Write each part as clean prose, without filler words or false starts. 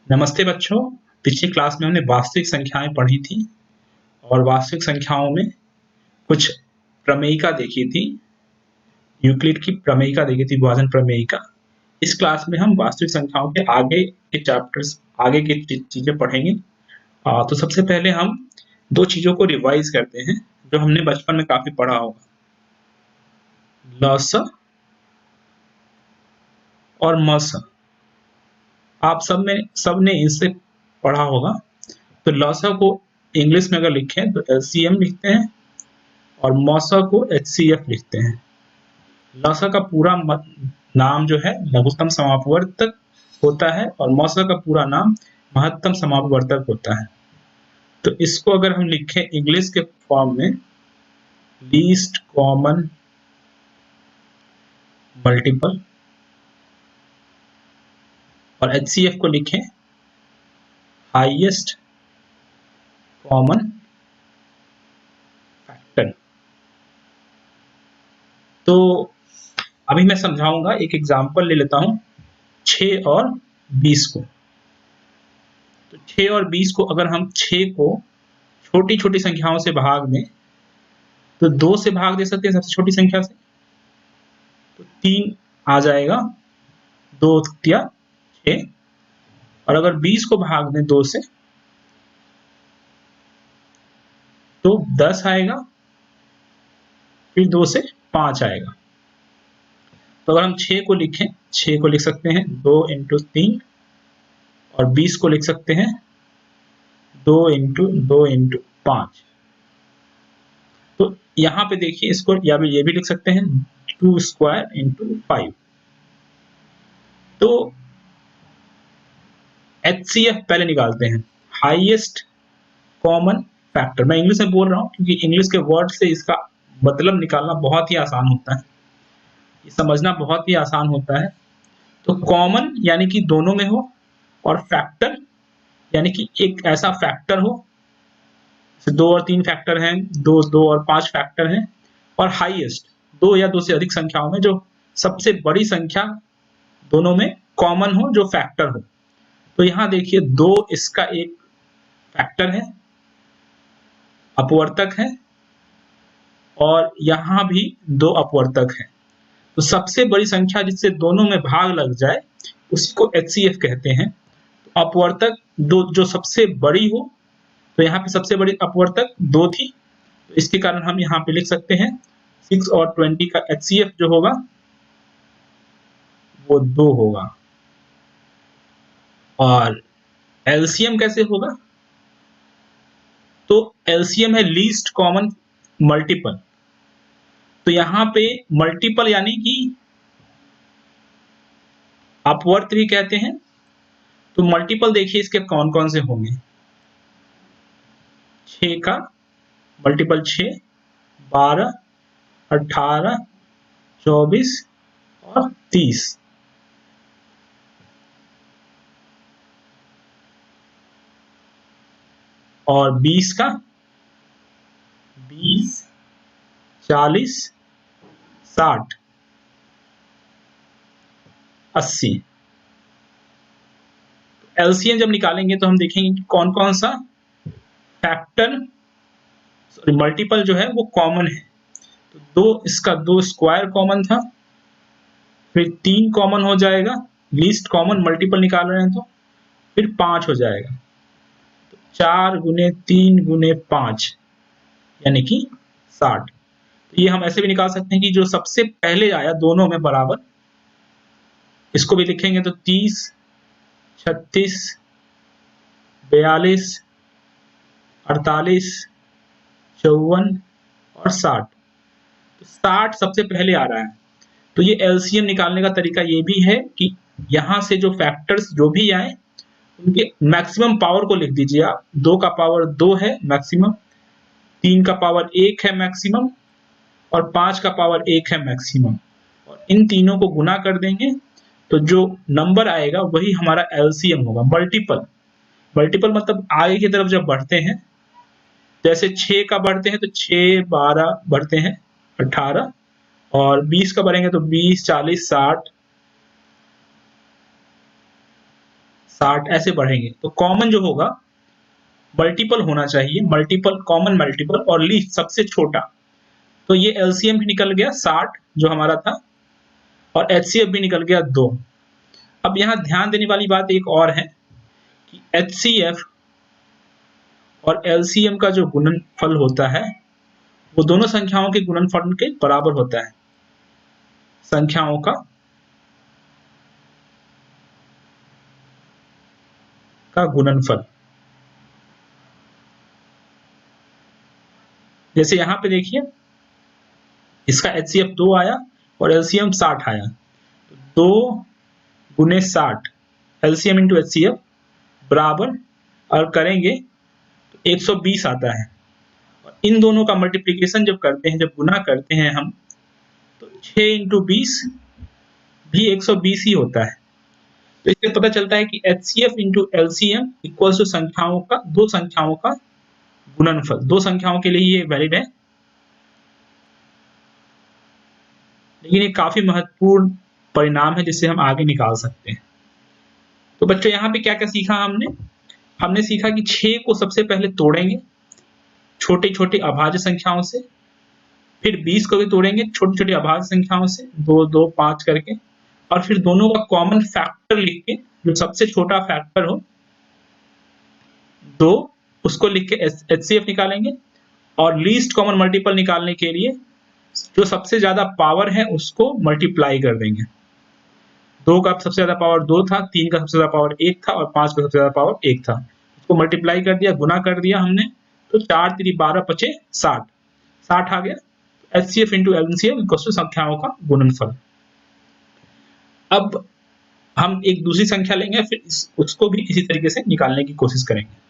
नमस्ते बच्चों। पिछली क्लास में हमने वास्तविक संख्याएं पढ़ी थी और वास्तविक संख्याओं में कुछ प्रमेयिका देखी थी। यूक्लिड की प्रमेयिका देखी थी, विभाजन प्रमेयिका। इस क्लास में हम वास्तविक संख्याओं के आगे के चैप्टर्स, आगे की चीजें पढ़ेंगे। तो सबसे पहले हम दो चीजों को रिवाइज करते हैं जो हमने बचपन में काफी पढ़ा होगा, लस और मस। आप सबने इससे पढ़ा होगा। तो लसा को इंग्लिश में अगर लिखें तो एलसीएम लिखते हैं और मौसा को एचसीएफ लिखते हैं। लसा का पूरा नाम जो है लघुत्तम समापवर्तक होता है और मौसा का पूरा नाम महत्तम समापवर्तक होता है। तो इसको अगर हम लिखें इंग्लिश के फॉर्म में, लीस्ट कॉमन मल्टीपल, और एचसीएफ को लिखें हाईएस्ट कॉमन फैक्टर। तो अभी मैं समझाऊंगा, एक एग्जांपल ले लेता हूं 6 और 20 को। तो 6 और 20 को अगर हम 6 को छोटी छोटी संख्याओं से भाग दें तो 2 से भाग दे सकते हैं सबसे छोटी संख्या से, तो 3 आ जाएगा, 2 या 6। और अगर 20 को भाग दें 2 से तो 10 आएगा, फिर 2 से 5 आएगा। तो अगर हम 6 को लिखें, 6 को लिख सकते हैं 2 × 3 और 20 को लिख सकते हैं 2 × 2 × 5। तो यहाँ पे देखिए, इसको या ये भी लिख सकते हैं 2² × 5। तो HCF पहले निकालते हैं, हाईएस्ट कॉमन फैक्टर। मैं इंग्लिश में बोल रहा हूँ क्योंकि इंग्लिश के वर्ड से इसका मतलब निकालना बहुत ही आसान होता है, समझना बहुत ही आसान होता है। तो कॉमन यानी कि दोनों में हो, और फैक्टर यानी कि एक ऐसा फैक्टर हो, 2 और 3 फैक्टर हैं, 2 और 5 फैक्टर हैं, और हाईएस्ट 2 या 2 से अधिक संख्याओं में जो सबसे बड़ी संख्या दोनों में कॉमन हो, जो फैक्टर हो। तो यहां देखिए 2 इसका एक फैक्टर है, अपवर्तक है, और यहां भी 2 अपवर्तक है। तो सबसे बड़ी संख्या जिससे दोनों में भाग लग जाए उसी को HCF कहते हैं। तो अपवर्तक दो जो सबसे बड़ी हो, तो यहाँ पे सबसे बड़ी अपवर्तक 2 थी, तो इसके कारण हम यहाँ पे लिख सकते हैं 6 और 20 का HCF जो होगा वो 2 होगा। और LCM कैसे होगा? तो LCM है लीस्ट कॉमन मल्टीपल। तो यहाँ पे मल्टीपल यानी कि अपवर्त भी कहते हैं। तो मल्टीपल देखिए इसके कौन कौन से होंगे। 6 का मल्टीपल 6, 12, 18, 24 और 30। और 20 का 20, 40, 60, 80। LCM जब निकालेंगे तो हम देखेंगे कि कौन कौन सा फैक्टर मल्टीपल जो है वो कॉमन है। तो 2 इसका 2 स्क्वायर कॉमन था, फिर 3 कॉमन हो जाएगा, लीस्ट कॉमन मल्टीपल निकाल रहे हैं तो फिर 5 हो जाएगा। तो 4 × 3 × 5 यानी कि 60। तो ये हम ऐसे भी निकाल सकते हैं कि जो सबसे पहले आया दोनों में बराबर, इसको भी लिखेंगे तो 30, 36, 42, 48, 54 और 60। तो 60 सबसे पहले आ रहा है। तो ये LCM निकालने का तरीका ये भी है कि यहां से जो फैक्टर्स जो भी आए उनके मैक्सिमम पावर को लिख दीजिए आप। 2 का पावर 2 है मैक्सिमम, 3 का पावर 1 है मैक्सिमम, और 5 का पावर 1 है मैक्सिमम। और इन तीनों को गुना कर देंगे तो जो नंबर आएगा वही हमारा LCM होगा। मल्टीपल, मल्टीपल मतलब आगे की तरफ जब बढ़ते हैं, जैसे 6 का बढ़ते हैं तो 6, 12 बढ़ते हैं 18, और 20 का बढ़ेंगे तो 20, 40, 60, 60 ऐसे बढ़ेंगे। तो कॉमन जो होगा मल्टीपल होना चाहिए, मल्टीपल, कॉमन मल्टीपल और लीस्ट सबसे छोटा। तो ये एलसीएम भी निकल गया 60 जो हमारा था, और एचसीएफ भी निकल गया 2। अब यहाँ ध्यान देने वाली बात एक और है कि एचसीएफ और एलसीएम का जो गुणनफल होता है वो दोनों संख्याओं के गुणनफल के बराबर होता है। संख्याओं का गुणनफल। जैसे यहाँ पे देखिए, इसका एचसीएफ 2 आया और एलसीएम 60 आया। 2 गुने 60 एलसीएम इंटू एचसीएफ बराबर, और करेंगे तो 120 आता है। और इन दोनों का मल्टीप्लीकेशन जब करते हैं, जब गुना करते हैं हम, तो 6 इंटू 20 भी 120 ही होता है। तो इससे पता चलता है कि HCF into LCM equal to संख्याओं का, दो संख्याओं का गुणनफल। दो संख्याओं के लिए ये वैलिड है, लेकिन ये काफी महत्वपूर्ण परिणाम है जिससे हम आगे निकाल सकते हैं। तो बच्चों यहाँ पे क्या क्या सीखा हमने सीखा कि 6 को सबसे पहले तोड़ेंगे छोटी छोटी अभाज्य संख्याओं से, फिर 20 को भी तोड़ेंगे छोटी छोटी अभाज्य संख्याओं से 2 2 5 करके, और फिर दोनों का कॉमन फैक्टर लिख के, जो सबसे छोटा फैक्टर हो 2, उसको लिख के एचसीएफ निकालेंगे, और लीस्ट कॉमन मल्टीपल निकालने के लिए जो सबसे ज्यादा पावर है उसको मल्टीप्लाई कर देंगे। 2 का सबसे ज्यादा पावर 2 था, 3 का सबसे ज्यादा पावर 1 था, और 5 का सबसे ज्यादा पावर 1 था। उसको मल्टीप्लाई कर दिया, गुना कर दिया हमने, तो 4 3 12 5 60 60 आ गया। HCF into LCM equal to संख्याओं का गुणनफल। अब हम एक दूसरी संख्या लेंगे, फिर उसको भी इसी तरीके से निकालने की कोशिश करेंगे।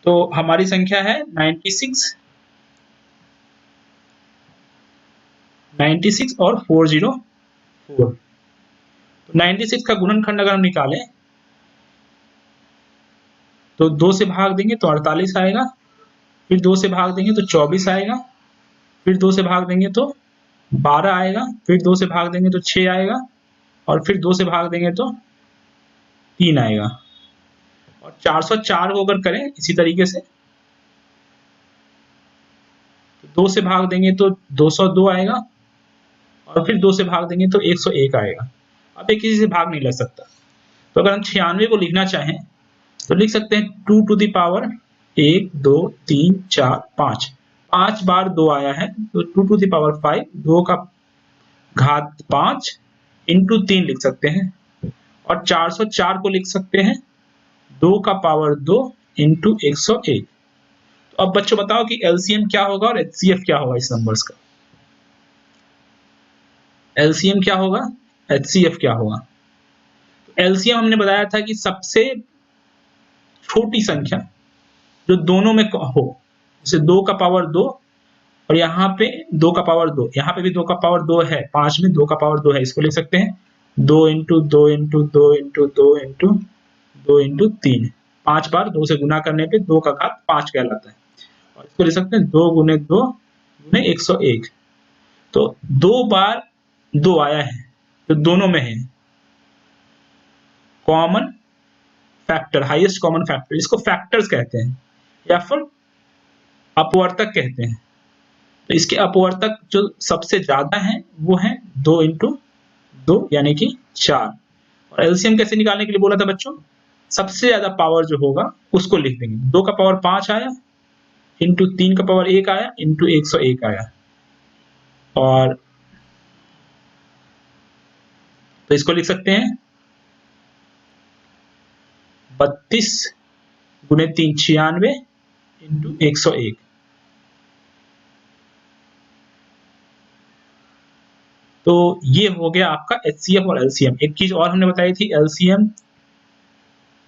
तो हमारी संख्या है 96 और 404। तो 96 का गुणनखंड अगर हम निकालें तो 2 से भाग देंगे तो 48 आएगा, फिर 2 से भाग देंगे तो 24 आएगा, फिर 2 से भाग देंगे तो 12 आएगा, फिर 2 से भाग देंगे तो 6 आएगा, और फिर 2 से भाग देंगे तो 3 आएगा। और 404 को अगर करें इसी तरीके से, 2 से भाग देंगे तो 202 आएगा, और फिर 2 से भाग देंगे तो 101 आएगा। अब एक किसी से भाग नहीं लग सकता, तो अगर हम 96 को लिखना चाहें तो लिख सकते हैं 2 टू द पावर 1 2 3 4 5, 5 बार 2 आया है तो 2 टू द पावर 5, 2 का घात 5 इंटू 3 लिख सकते हैं, और 404 को लिख सकते हैं 2 का पावर 2 इंटू 101। तो अब बच्चों बताओ कि एलसीएम क्या होगा और एचसीएफ क्या होगा इस नंबर्स का। एलसीएम क्या होगा, एचसीएफ क्या होगा। तो एलसीएम हमने बताया था कि सबसे छोटी संख्या जो दोनों में हो, जैसे 2 का पावर 2, और यहाँ पे 2 का पावर 2, यहाँ पे भी 2 का पावर 2 है, 5 में 2 का पावर 2 है, इसको लिख सकते हैं 2 into 2 into 2 into 2 into 2 into 3। 5 बार 2 से गुना करने पे 2 का घात 5 कहलाता है, और इसको लिख सकते हैं 2 गुने 2 गुने 101। तो 2 बार 2 आया है जो दोनों में है, common factor, highest common factor, इसको फैक्टर्स कहते हैं या फिर अपवर्तक कहते हैं। तो इसके अपवर्तक जो सबसे ज्यादा है वो है 2 इंटू 2 यानी कि 4। और एलसीएम कैसे निकालने के लिए बोला था बच्चों, सबसे ज्यादा पावर जो होगा उसको लिख देंगे। 2 का पावर 5 आया इंटू 3 का पावर 1 आया इंटू 101 आया, और तो इसको लिख सकते हैं 32 गुने 3 96 इंटू 101। तो ये हो गया आपका एचसीएफ और एलसीएम। एक चीज और हमने बताई थी, LCM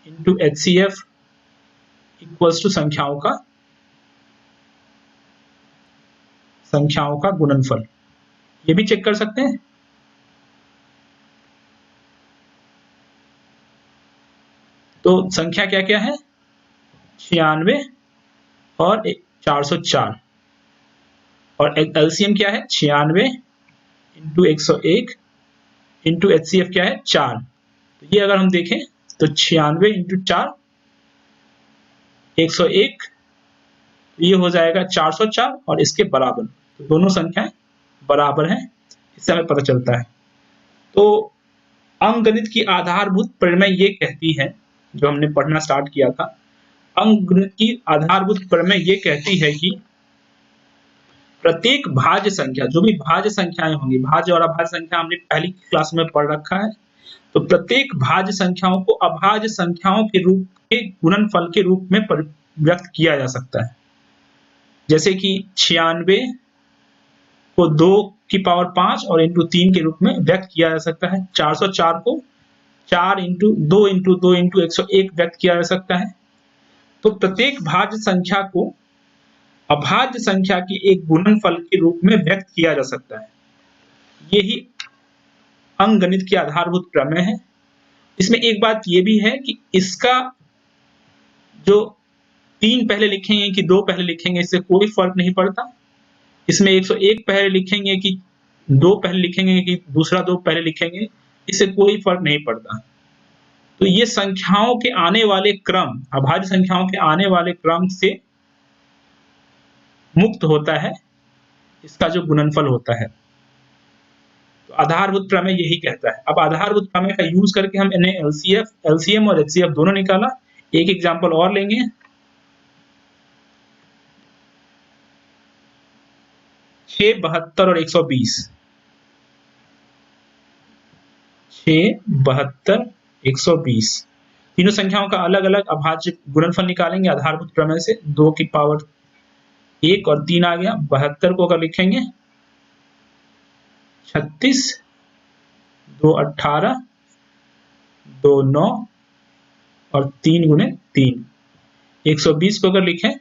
into HCF equals to संख्याओं का गुणनफल। ये भी चेक कर सकते हैं। तो संख्या क्या क्या है, 96 और 404, और एलसीएम क्या है 96 इंटू 101 इंटू HCF क्या है 4। तो ये अगर हम देखें तो 96 इंटू 4 101, ये हो जाएगा 404 और इसके बराबर। तो दोनों संख्याएं बराबर हैं, इससे हमें पता चलता है। तो अंकगणित की आधारभूत प्रमेय ये कहती है, जो हमने पढ़ना स्टार्ट किया था, अंकगणित की आधारभूत प्रमेय ये कहती है कि प्रत्येक भाज्य संख्या, जो भी भाज्य संख्याएं होंगी, भाज्य और अभाज्य संख्या हमने पहली क्लास में पढ़ रखा है, तो प्रत्येक भाज्य संख्याओं को अभाज्य संख्याओं के रूप के गुणनफल के रूप में व्यक्त किया जा सकता है। जैसे कि 96 को 2 की पावर 5 और इंटू 3 के रूप में व्यक्त किया जा सकता है। 404 को 4 इंटू 2 इंटू 2 इंटू 101 व्यक्त किया जा सकता है। तो प्रत्येक भाज्य संख्या को अभाज्य संख्या के एक गुणनफल के रूप में व्यक्त किया जा सकता है। यही अंकगणित की आधारभूत प्रमेय है। इसमें एक बात ये भी है कि इसका जो 3 पहले लिखेंगे कि 2 पहले लिखेंगे, इससे कोई फर्क नहीं पड़ता। इसमें 101 पहले लिखेंगे कि 2 पहले लिखेंगे कि दूसरा 2 पहले लिखेंगे, इससे कोई फर्क नहीं पड़ता। तो ये संख्याओं के आने वाले क्रम, अभाज्य संख्याओं के आने वाले क्रम से मुक्त होता है इसका जो गुणनफल होता है। तो आधारभूत प्रमेय यही कहता है। अब आधारभूत प्रमेय का यूज करके हमने एलसीएम और एचसीएफ दोनों निकाला। एक एग्जांपल और लेंगे। 6, 72 और 120। 6, 72, 120 तीनों संख्याओं का अलग अलग अभाज्य गुणनफल निकालेंगे आधारभूत प्रमेय से। 2 की पावर 1 और 3 आ गया। 72 को अगर लिखेंगे 36, 2 18, 2 9 और 3 गुणे 3। 120 को अगर लिखें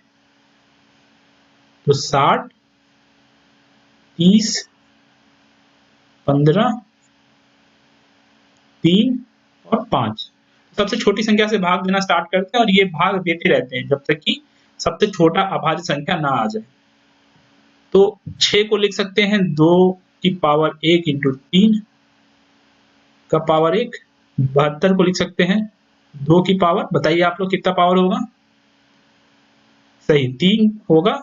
तो 60, 30, 15, 3 और 5। सबसे छोटी संख्या से भाग देना स्टार्ट करते हैं और ये भाग देते रहते हैं जब तक कि सबसे छोटा अभाज्य संख्या ना आ जाए। तो 6 को लिख सकते हैं 2 की पावर 1 इंटू 3 का पावर 1। 72 को लिख सकते हैं 2 की पावर, बताइए आप लोग कितना पावर होगा? सही 3 होगा।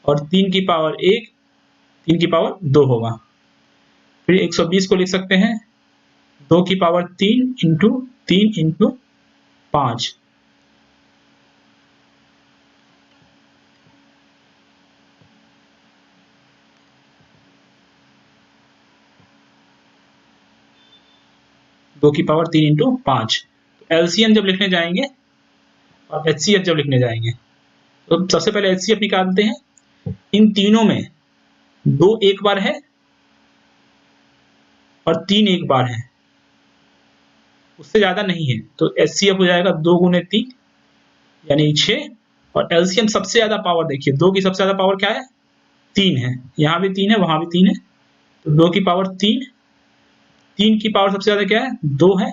और 3 की पावर 1, 3 की पावर 2 होगा। फिर 120 को लिख सकते हैं 2 की पावर 3 इंटू 3 इंटू 5। दो की पावर 3 इंटू 5। एलसीएम जब लिखने जाएंगे और एचसीएफ जब लिखने जाएंगे तो सबसे पहले एचसीएफ निकालते हैं। इन तीनों में 2 एक बार है और 3 एक बार है, उससे ज्यादा नहीं है। तो एचसीएफ हो जाएगा 2 गुणे 3 यानी 6। और एलसीएम सबसे ज्यादा पावर देखिए, 2 की सबसे ज्यादा पावर क्या है? 3 है। यहां भी 3 है, वहां भी 3 है। तो 2 की पावर 3, 3 की पावर सबसे ज्यादा क्या है? 2 है।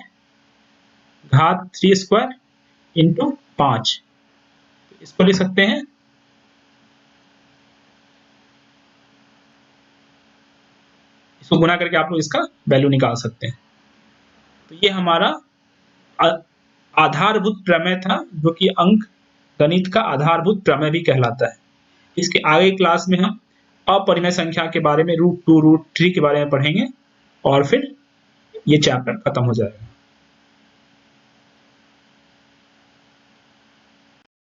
घात 3 स्क्वायर इंटू 5। इसको लिख सकते हैं इसको गुना करके आप लोग इसका वैल्यू निकाल सकते हैं। तो ये हमारा आधारभूत प्रमेय था, जो कि अंक गणित का आधारभूत प्रमेय भी कहलाता है। इसके आगे क्लास में हम अपरिमेय संख्या के बारे में, √2, √3 के बारे में पढ़ेंगे और फिर ये चैप्टर खत्म हो जाएगा।